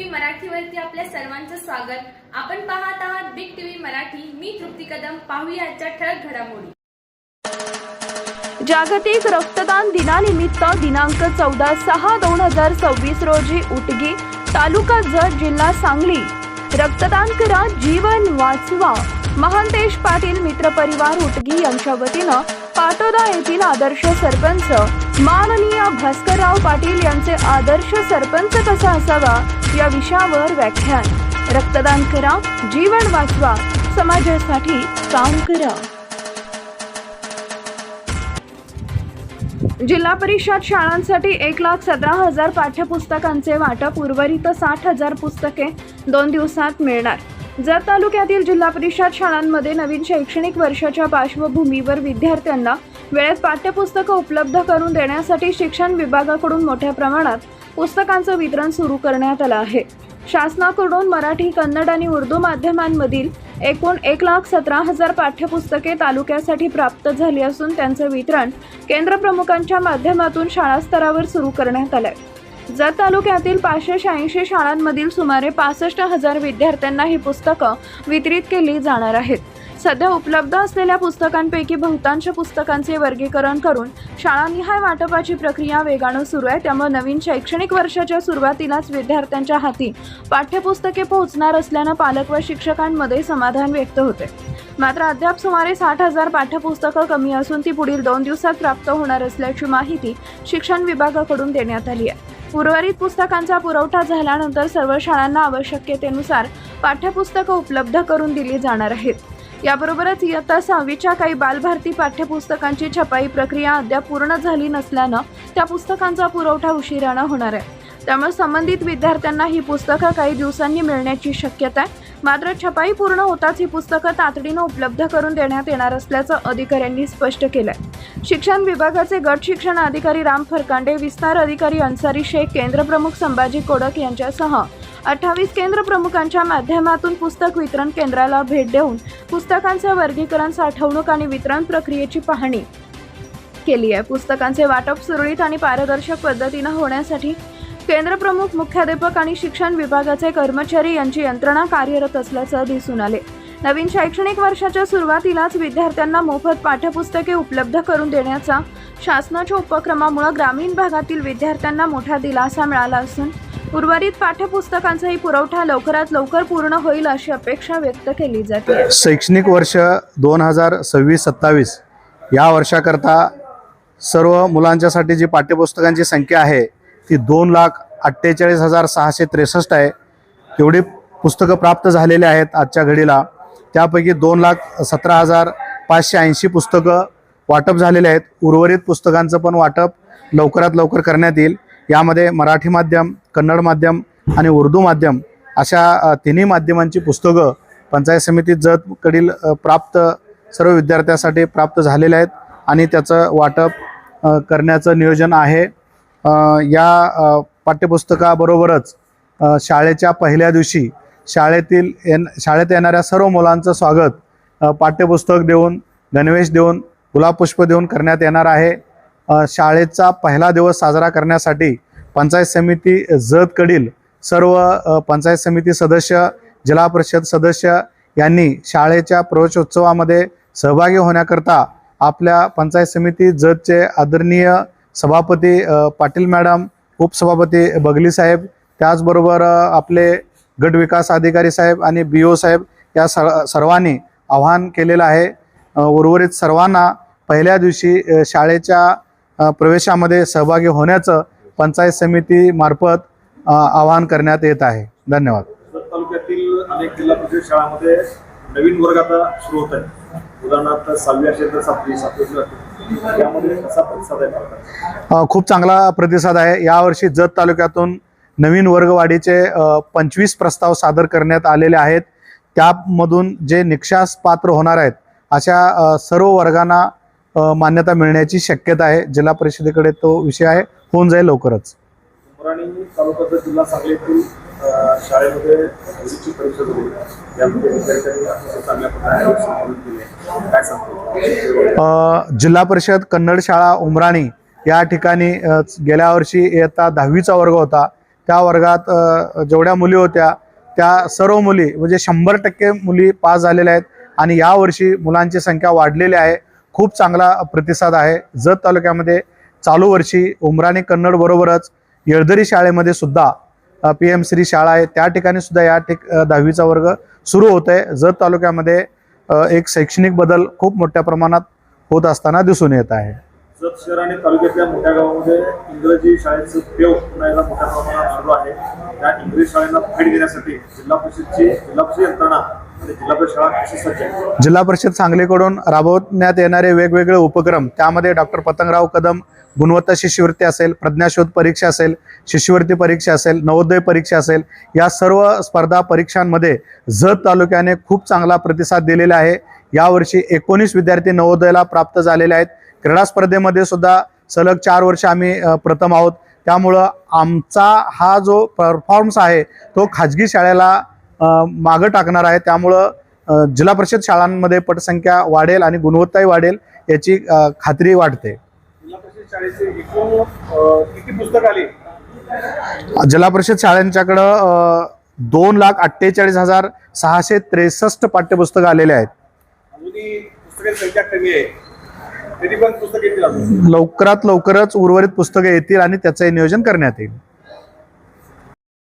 TV मराठीवरती आपल्या सर्वांचं स्वागत। आपण पाहत आहात बिग टीव्ही मराठी। मी तृप्ती कदम। पाहूया आजच्या ठळक घडामोडी। जागतिक रक्तदान दिनानिमित्त दिनांक 14/6/2026 रोजी उटगी, तालुका जत, जिल्हा सांगली रक्तदान करा, जीवन वाचवा महांतेश पाटील मित्र परिवार उटगी यांच्या वतीनं पाटोदा येथील आदर्श सरपंच माननीय भास्करराव पाटील यांचे आदर्श सरपंच कसा असावा या विषयावर व्याख्यान। रक्तदान करा, जीवन वाचवा, समाजासाठी काम करा। जिल्हा परिषद शाळांसाठी 1,17,000 पाठ्यपुस्तकांचे वाटप, उर्वरित 60,000 पुस्तके 2 दिवसात मिळणार। जत तालुक्यातील जिल्हा परिषद शाळांमध्ये नवीन शैक्षणिक वर्षाच्या पार्श्वभूमीवर विद्यार्थ्यांना वेळेत पाठ्यपुस्तकं उपलब्ध करून देण्यासाठी शिक्षण विभागाकडून मोठ्या प्रमाणात पुस्तकांचं वितरण सुरू करण्यात आलं आहे। शासनाकडून मराठी, कन्नड आणि उर्दू माध्यमांमधील एकूण 1,17,000 पाठ्यपुस्तके तालुक्यासाठी प्राप्त झाली असून त्यांचे वितरण केंद्र प्रमुखांच्या माध्यमातून शाळा स्तरावर सुरू करण्यात आले। जत तालुक्यातील 586 शाळांमधील सुमारे 65,000 विद्यार्थ्यांना ही पुस्तकं वितरित केली जाणार आहेत। सध्या उपलब्ध असलेल्या पुस्तकांपैकी बहुतांश पुस्तकांचे वर्गीकरण करून शाळानिहाय वाटपाची प्रक्रिया वेगानं सुरू आहे। त्यामुळे नवीन शैक्षणिक वर्षाच्या सुरुवातीलाच विद्यार्थ्यांच्या हाती पाठ्यपुस्तके पोहोचणार असल्यानं पालक व शिक्षकांमध्ये समाधान व्यक्त होते। मात्र अद्याप सुमारे 60,000 पाठ्यपुस्तकं कमी असून ती पुढील 2 दिवसात प्राप्त होणार असल्याची माहिती शिक्षण विभागाकडून देण्यात आली आहे। उर्वरित पुस्तकांचा पुरवठा झाल्यानंतर सर्व शाळांना आवश्यकतेनुसार पाठ्यपुस्तकं उपलब्ध करून दिली जाणार आहेत। याबरोबरच इयत्ता 6वीच्या काही बालभारती पाठ्यपुस्तकांची छपाई प्रक्रिया अद्याप पूर्ण झाली नसल्यानं त्या पुस्तकांचा पुरवठा उशिरानं होणार आहे। त्यामुळे संबंधित विद्यार्थ्यांना ही पुस्तकं काही दिवसांनी मिळण्याची शक्यता आहे। मात्र छपाई पूर्ण होताच ही पुस्तकं तातडीनं उपलब्ध करून देण्यात येणार असल्याचं अधिकाऱ्यांनी स्पष्ट केलंय। शिक्षण विभागाचे गट शिक्षण अधिकारी राम फरकांडे, विस्तार अधिकारी अन्सारी शेख, केंद्र प्रमुख संभाजी कोडक यांच्यासह 28 केंद्र प्रमुखांच्या माध्यमातून पुस्तक वितरण केंद्राला भेट देऊन पुस्तकांचं वर्गीकरण, साठवणूक आणि वितरण प्रक्रियेची पाहणी केली आहे। पुस्तकांचे वाटप सुरळीत आणि पारदर्शक पद्धतीनं होण्यासाठी केंद्र प्रमुख, मुख्याध्यापक आणि शिक्षण विभागाचे कर्मचारी यांची यंत्रणा कार्यरत असल्याचं दिसून आले। नवीन शैक्षणिक वर्षाच्या सुरुवातीलाच विद्यार्थ्यांना मोफत पाठ्यपुस्तके उपलब्ध करून देण्याचा शासनाच्या उपक्रमामुळे ग्रामीण भागातील विद्यार्थ्यांना मोठा दिलासा मिळाला असून उर्वरित पाठ्यपुस्तकांचाही पुरवठा लवकरात लवकर पूर्ण होईल अशी अपेक्षा व्यक्त केली जाते। शैक्षणिक वर्ष 2026-27 या वर्षाकरता सर्व मुलांच्यासाठी जी पाठ्यपुस्तकांची संख्या आहे ती 2,48,663 आहे। एवढी पुस्तकं प्राप्त झालेली आहेत आजच्या घडीला। त्यापैकी 2,17,580 पुस्तकं वाटप झालेले आहेत। उर्वरित पुस्तकांचं पण वाटप लवकरात लवकर करण्यात येईल। यामध्ये मराठी माध्यम, कन्नड माध्यम आणि उर्दू माध्यम अशा तिन्ही माध्यमांची पुस्तकं पंचायत समिती जतकडील प्राप्त सर्व विद्यार्थ्यांसाठी प्राप्त झालेले आहेत आणि त्याचं वाटप करण्याचं नियोजन आहे। या पाठ्यपुस्तकाबरोबरच शाळेच्या पहिल्या दिवशी शाळेत येणाऱ्या सर्व मुलांचं स्वागत पाठ्यपुस्तक देऊन, गणवेश देऊन, गुलाबपुष्प देऊन करण्यात येणार आहे। शाळेचा पहिला दिवस साजरा करण्यासाठी पंचायत समिती जतकडील सर्व पंचायत समिती सदस्य, जिल्हा परिषद सदस्य यांनी शाळेच्या प्रवेशोत्सवामध्ये सहभागी होण्याकरता आपल्या पंचायत समिती जतचे आदरणीय सभापती पाटील मॅडम, उपसभापती बगली साहेब, त्याचबरोबर आपले गट विकास अधिकारी साहेब आणि BO साहेब या सर्वांनी आवाहन केलेलं आहे। उर्वरित सर्वांना पहिल्या दिवशी शाळेच्या प्रवेशामध्ये सहभागी होण्याचं पंचायत समिती मार्फत आवाहन करण्यात येत आहे। धन्यवाद। तालुक्यातील अनेक जिल्हा परिषद शाळांमध्ये नवीन वर्ग आता सुरू होत आहे। उदाहरणार्थ 6वी असेल तर 7वी, 7वी यामध्ये कसा प्रतिसाद आहे? खूप चांगला प्रतिसाद आहे। यावर्षी जत तालुक्यातून नवीन वर्गवाढीचे 25 प्रस्ताव सादर करण्यात आलेले आहेत। त्यामधून जे निकषास पात्र होणार आहेत अशा सर्व वर्गांना मान्यता मिळण्याची शक्यता आहे। जिल्हा परिषदेकडे तो विषय आहे, होऊन जाईल लवकरच। उमराणी तालुक्याचा जिल्हा सांगलीतील शाळेमध्ये परीक्षा झाली, यामध्ये विद्यार्थ्यांनी चांगल्या प्रकारे काय सांगतो? जिल्हा परिषद कन्नड शाळा उमराणी या ठिकाणी गेल्या वर्षी इयत्ता 10वीचा वर्ग होता। त्या वर्गात जेवढ्या मुली होत्या त्या सर्व मुली म्हणजे 100% मुली पास झालेल्या आहेत आणि यावर्षी मुलांची संख्या वाढलेली आहे. खूप चांगला प्रतिसाद आहे. जत तालुक्यामध्ये चालू वर्षी उमराणी कन्नड बरोबरच येळदरी शाळेमध्ये सुद्धा PM श्री शाळा आहे, त्या ठिकाणी सुद्धा 10वीचा वर्ग सुरू होत आहे. जत तालुक्यामध्ये एक शैक्षणिक बदल खूप मोठ्या प्रमाणात होत असताना दिसून येत आहे. जत शहर आणि तालुक्यातल्या मोठ्या गावामध्ये इंग्रजी शाळेचं पेव पुन्हा एकदा मोठ्या प्रमाणात सुरू आहे. त्या इंग्रजी शाळेला भेट देण्यासाठी जिल्हा परिषद यंत्रणा आणि जिल्हा परिषद शाळा कशी सज्ज आहे? जिल्हा परिषद सांगलीकडून राबवण्यात येणारे वेगवेगळे उपक्रम, त्यामध्ये डॉक्टर पतंगराव कदम गुणवत्ता शिष्यवृत्ती असेल, प्रज्ञाशोध परीक्षा असेल, शिष्यवृत्ती परीक्षा असेल, नवोदय परीक्षा असेल, या सर्व स्पर्धा परीक्षांमध्ये जत तालुक्याने खूप चांगला प्रतिसाद दिलेला आहे. यावर्षी 19 विद्यार्थी नवोदयाला प्राप्त झालेले आहेत. क्रीडा स्पर्धेमध्ये सुद्धा सलग 4 वर्ष आम्ही प्रथम आहोत. त्यामुळं आमचा हा जो परफॉर्मन्स आहे तो खाजगी शाळेला मागं टाकणार आहे. त्यामुळं जिल्हा परिषद शाळांमध्ये पटसंख्या वाढेल आणि गुणवत्ताही वाढेल याची खात्री वाटते. जिल्हा परिषद शाळेचे एकूण किती पुस्तक आली? जिल्हा परिषद शाळांच्याकडं 2,48,663 पाठ्यपुस्तकं आलेले आहेत. अजूनही पुस्तकांची संख्या कमी आहे. कधी पण पुस्तक येतील अजून? लवकरात लवकरच उर्वरित पुस्तकं येतील आणि त्याचं नियोजन करण्यात येईल.